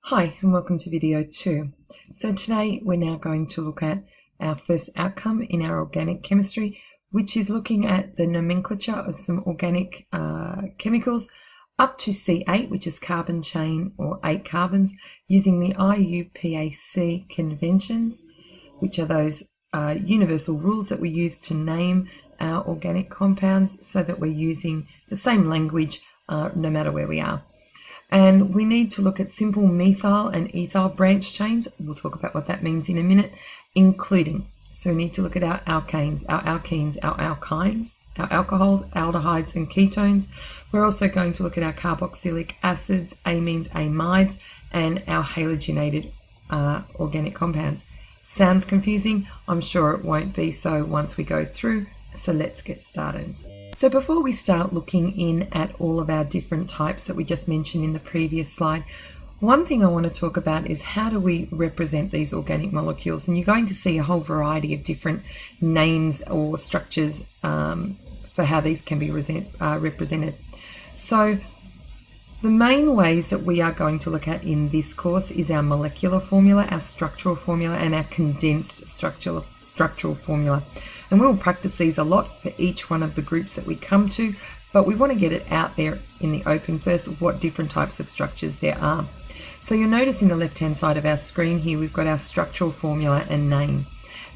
Hi and welcome to video 2. So today we're now going to look at our first outcome in our organic chemistry, which is looking at the nomenclature of some organic chemicals up to C8, which is carbon chain or 8 carbons, using the IUPAC conventions, which are those universal rules that we use to name our organic compounds so that we're using the same language no matter where we are. And we need to look at simple methyl and ethyl branch chains. We'll talk about what that means in a minute, including. So we need to look at our alkanes, our alkenes, our alkynes, our alcohols, aldehydes and ketones. We're also going to look at our carboxylic acids, amines, amides, and our halogenated organic compounds. Sounds confusing? I'm sure it won't be so once we go through. So let's get started. So before we start looking in at all of our different types that we just mentioned in the previous slide, one thing I want to talk about is how do we represent these organic molecules? And you're going to see a whole variety of different names or structures for how these can be represented. So the main ways that we are going to look at in this course is our molecular formula, our structural formula, and our condensed structural formula. And we'll practice these a lot for each one of the groups that we come to, but we want to get it out there in the open first, what different types of structures there are. So you'll notice in the left-hand side of our screen here, we've got our structural formula and name.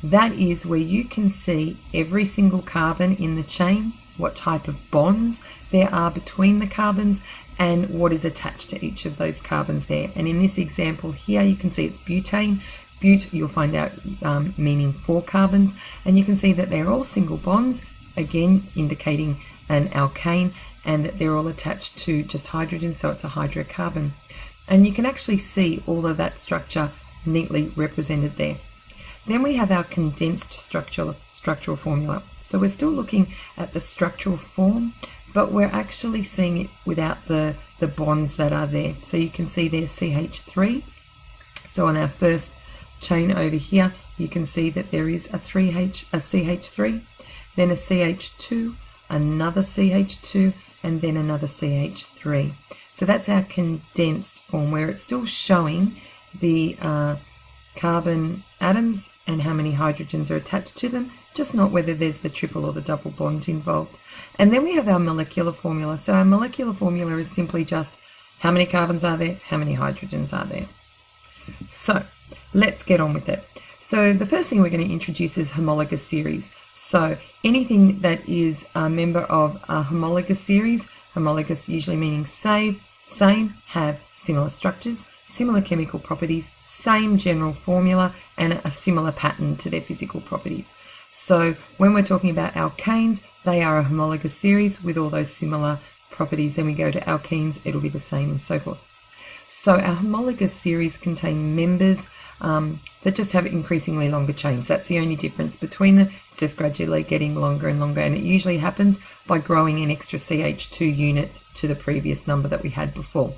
That is where you can see every single carbon in the chain, what type of bonds there are between the carbons, and what is attached to each of those carbons there. And in this example here, you can see it's butane. But you'll find out meaning 4 carbons, and you can see that they're all single bonds, again indicating an alkane, and that they're all attached to just hydrogen, so it's a hydrocarbon. And you can actually see all of that structure neatly represented there. Then we have our condensed structural formula. So we're still looking at the structural form, but we're actually seeing it without the bonds that are there. So you can see there's CH3. So on our first chain over here, you can see that there is a CH3, then a CH2, another CH2, and then another CH3. So that's our condensed form, where it's still showing the carbon atoms and how many hydrogens are attached to them, just not whether there's the triple or the double bond involved. And then we have our molecular formula. So our molecular formula is simply just how many carbons are there, how many hydrogens are there. So let's get on with it. So the first thing we're going to introduce is homologous series. So anything that is a member of a homologous series, homologous usually meaning same, have similar structures, similar chemical properties, same general formula, and a similar pattern to their physical properties. So when we're talking about alkanes, they are a homologous series with all those similar properties. Then we go to alkenes, it'll be the same, and so forth. So our homologous series contain members that just have increasingly longer chains. That's the only difference between them. It's just gradually getting longer and longer, and it usually happens by growing an extra CH2 unit to the previous number that we had before.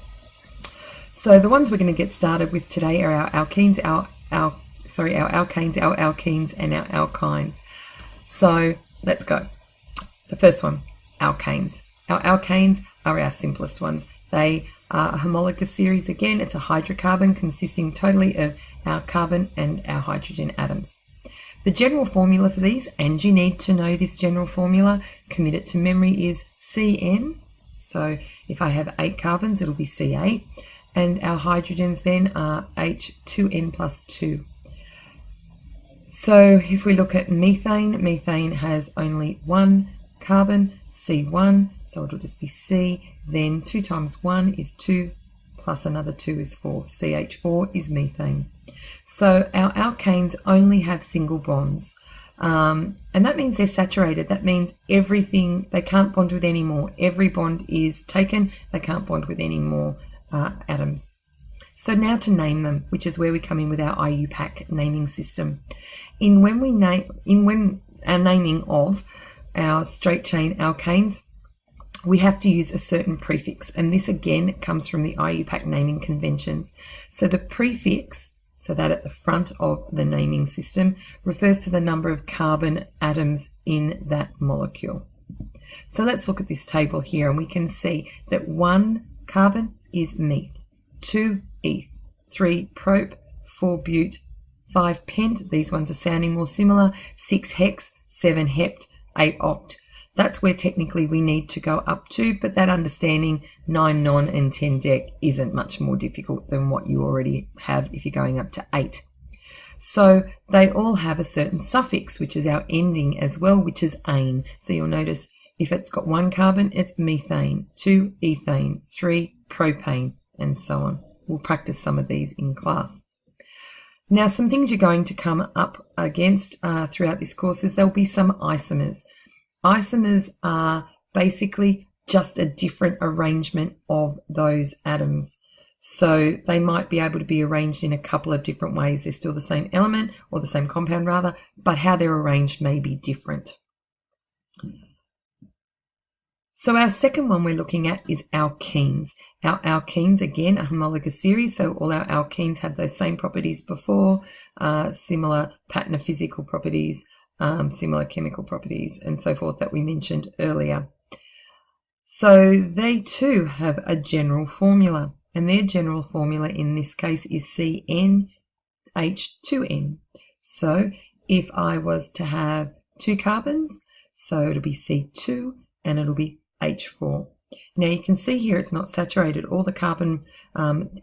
So the ones we're going to get started with today are our alkenes, our alkanes, our alkenes, and our alkynes. So let's go. The first one, alkanes. Our alkanes are our simplest ones. They are a homologous series. Again, it's a hydrocarbon consisting totally of our carbon and our hydrogen atoms. The general formula for these, and you need to know this general formula, commit it to memory, is CN. So if I have 8 carbons, it'll be C8. And our hydrogens then are H2N plus 2. So if we look at methane, methane has only 1 carbon, C1, so it'll just be C, then 2 times 1 is 2, plus another 2 is 4. CH4 is methane. So our alkanes only have single bonds, and that means they're saturated. That means everything, they can't bond with any more. Every bond is taken, they can't bond with any more atoms. So now to name them, which is where we come in with our IUPAC naming system. When our naming of our straight chain alkanes, we have to use a certain prefix, and this again comes from the IUPAC naming conventions. So the prefix, so that at the front of the naming system, refers to the number of carbon atoms in that molecule. So let's look at this table here, and we can see that 1 carbon is meth, 2 eth, 3 prop, 4 but, 5 pent, these ones are sounding more similar, 6 hex, 7 hept, 8 oct. That's where technically we need to go up to, but that understanding 9 non and 10 dec isn't much more difficult than what you already have if you're going up to 8. So they all have a certain suffix, which is our ending as well, which is ane. So you'll notice if it's got 1 carbon, it's methane, 2 ethane, 3 propane, and so on. We'll practice some of these in class. Now, some things you're going to come up against throughout this course is there'll be some isomers. Isomers are basically just a different arrangement of those atoms. So they might be able to be arranged in a couple of different ways. They're still the same element, or the same compound rather, but how they're arranged may be different. So our second one we're looking at is alkenes. Our alkenes, again, a homologous series, so all our alkenes have those same properties before, similar pattern of physical properties, similar chemical properties, and so forth that we mentioned earlier. So they too have a general formula, and their general formula in this case is CnH2n. So if I was to have 2 carbons, so it'll be C2 and it'll be H4. Now you can see here it's not saturated. All the carbon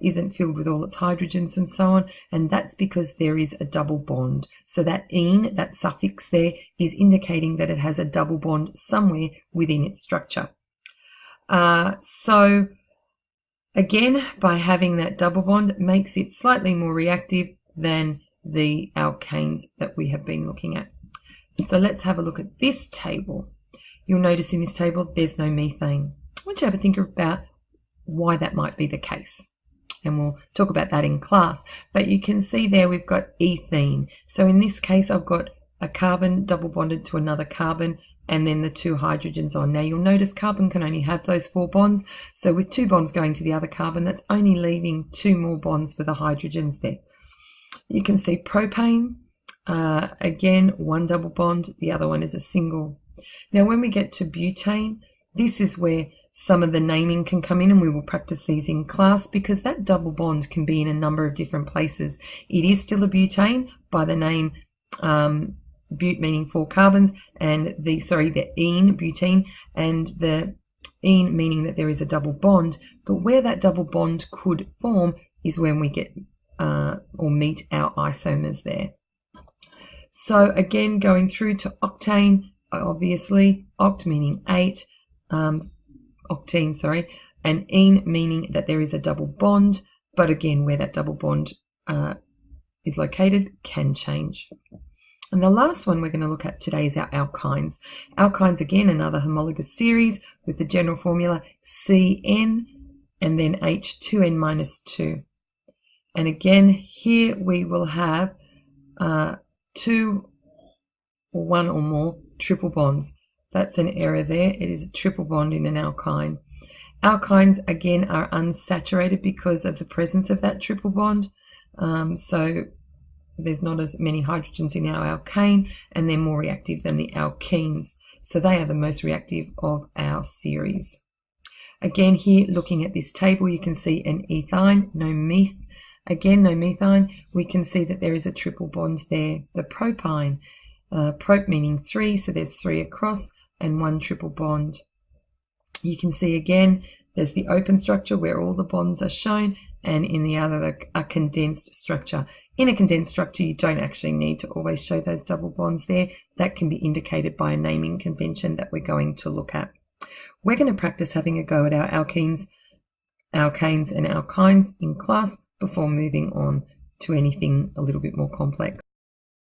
isn't filled with all its hydrogens and so on, and that's because there is a double bond. So that "ene," that suffix there, is indicating that it has a double bond somewhere within its structure. So again, by having that double bond makes it slightly more reactive than the alkanes that we have been looking at. So let's have a look at this table. You'll notice in this table there's no methane. I want you to have a think about why that might be the case, and we'll talk about that in class. But you can see there we've got ethene. So in this case I've got a carbon double bonded to another carbon and then the 2 hydrogens on. Now you'll notice carbon can only have those 4 bonds, so with 2 bonds going to the other carbon, that's only leaving 2 more bonds for the hydrogens there. You can see propane, again 1 double bond, the other one is a single. Now when we get to butane, this is where some of the naming can come in, and we will practice these in class because that double bond can be in a number of different places. It is still a butane by the name but meaning 4 carbons, and the ene, butene, and the ene meaning that there is a double bond. But where that double bond could form is when we get or meet our isomers there. So again, going through to octane, obviously oct meaning 8, octene, and ene meaning that there is a double bond, but again where that double bond is located can change. And the last one we're going to look at today is our alkynes. Alkynes, again, another homologous series with the general formula Cn and then H2n minus 2. And again, here we will have 2 or 1 or more triple bonds. That's an error there. It is a triple bond in an alkyne. Alkynes, again, are unsaturated because of the presence of that triple bond. So there's not as many hydrogens in our alkane, and they're more reactive than the alkenes. So they are the most reactive of our series. Again, here, looking at this table, you can see an ethyne, no meth. Again, no methine. We can see that there is a triple bond there. The propyne, prop meaning 3, so there's 3 across and 1 triple bond. You can see again, there's the open structure where all the bonds are shown, and in the other, a condensed structure. In a condensed structure, you don't actually need to always show those double bonds there. That can be indicated by a naming convention that we're going to look at. We're going to practice having a go at our alkenes, alkanes, and alkynes in class before moving on to anything a little bit more complex.